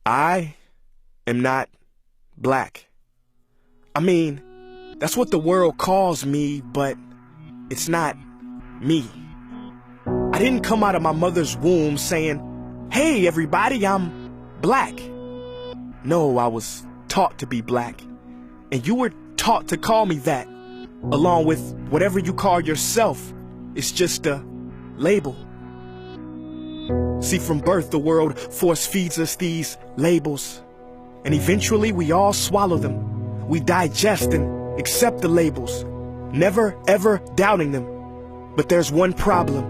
I am not black. I mean, that's what the world calls me, but it's not me. I didn't come out of my mother's womb saying, "Hey everybody, I'm black." No, I was taught to be black, and you were taught to call me that, along with whatever you call yourself. It's just a label. See, from birth, the world force feeds us these labels, and eventually we all swallow them. We digest and accept the labels, never ever doubting them. But there's one problem.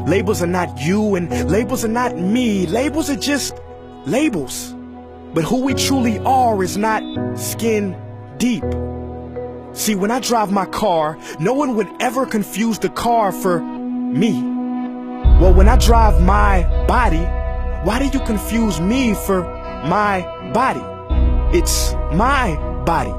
Labels are not you, and labels are not me. Labels are just labels. But who we truly are is not skin deep. See, when I drive my car, no one would ever confuse the car for me. Well, when I drive my body, why do you confuse me for my body? It's my body.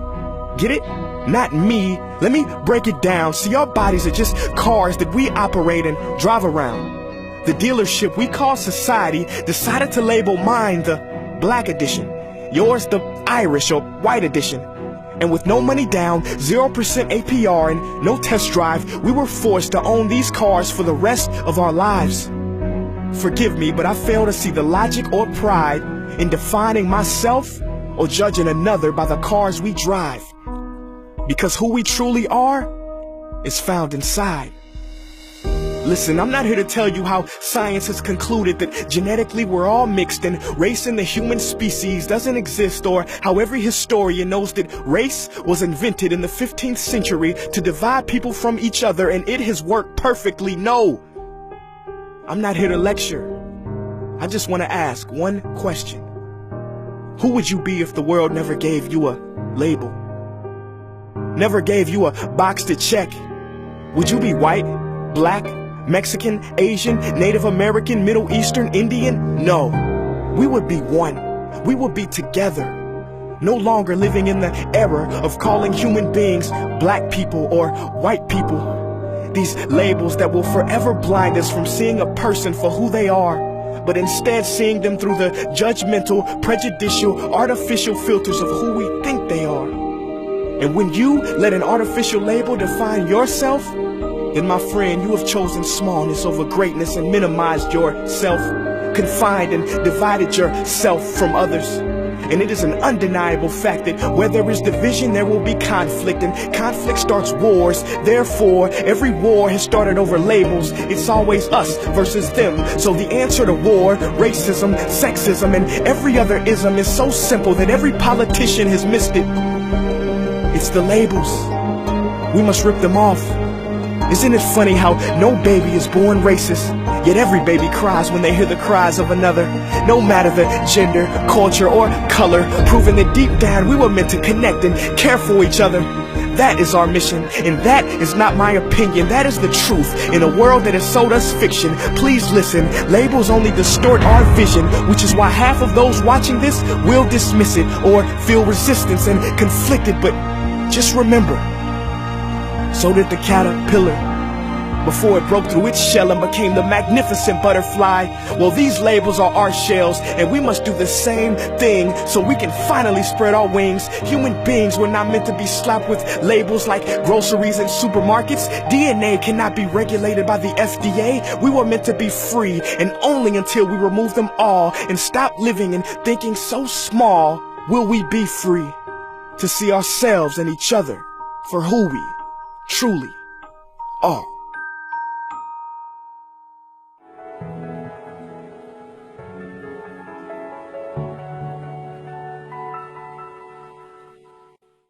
Get it? Not me. Let me break it down. See, our bodies are just cars that we operate and drive around. The dealership we call society decided to label mine the black edition, yours the Irish or white edition. And with no money down, 0% APR, and no test drive, we were forced to own these cars for the rest of our lives. Forgive me, but I fail to see the logic or pride in defining myself or judging another by the cars we drive. Because who we truly are is found inside. Listen, I'm not here to tell you how science has concluded that genetically we're all mixed and race in the human species doesn't exist, or how every historian knows that race was invented in the 15th century to divide people from each other and it has worked perfectly. No, I'm not here to lecture. I just want to ask one question. Who would you be if the world never gave you a label? Never gave you a box to check? Would you be white, black, Mexican, Asian, Native American, Middle Eastern, Indian? No. We would be one. We would be together. No longer living in the era of calling human beings black people or white people. These labels that will forever blind us from seeing a person for who they are, but instead seeing them through the judgmental, prejudicial, artificial filters of who we think they are. And when you let an artificial label define yourself, then my friend, you have chosen smallness over greatness and minimized yourself, confined and divided yourself from others. And it is an undeniable fact that where there is division, there will be conflict, and conflict starts wars. Therefore, every war has started over labels. It's always us versus them. So the answer to war, racism, sexism, and every other ism is so simple that every politician has missed it. It's the labels. We must rip them off. Isn't it funny how no baby is born racist, yet every baby cries when they hear the cries of another, no matter the gender, culture, or color, proving that deep down we were meant to connect and care for each other. That is our mission, and that is not my opinion. That is the truth. In a world that has sold us fiction, please listen, labels only distort our vision, which is why half of those watching this will dismiss it or feel resistance and conflicted. But just remember, so did the caterpillar before it broke through its shell and became the magnificent butterfly. Well, these labels are our shells, and we must do the same thing so we can finally spread our wings. Human beings were not meant to be slapped with labels like groceries and supermarkets. DNA cannot be regulated by the FDA. We were meant to be free, and only until we remove them all and stop living and thinking so small will we be free to see ourselves and each other for who we truly are.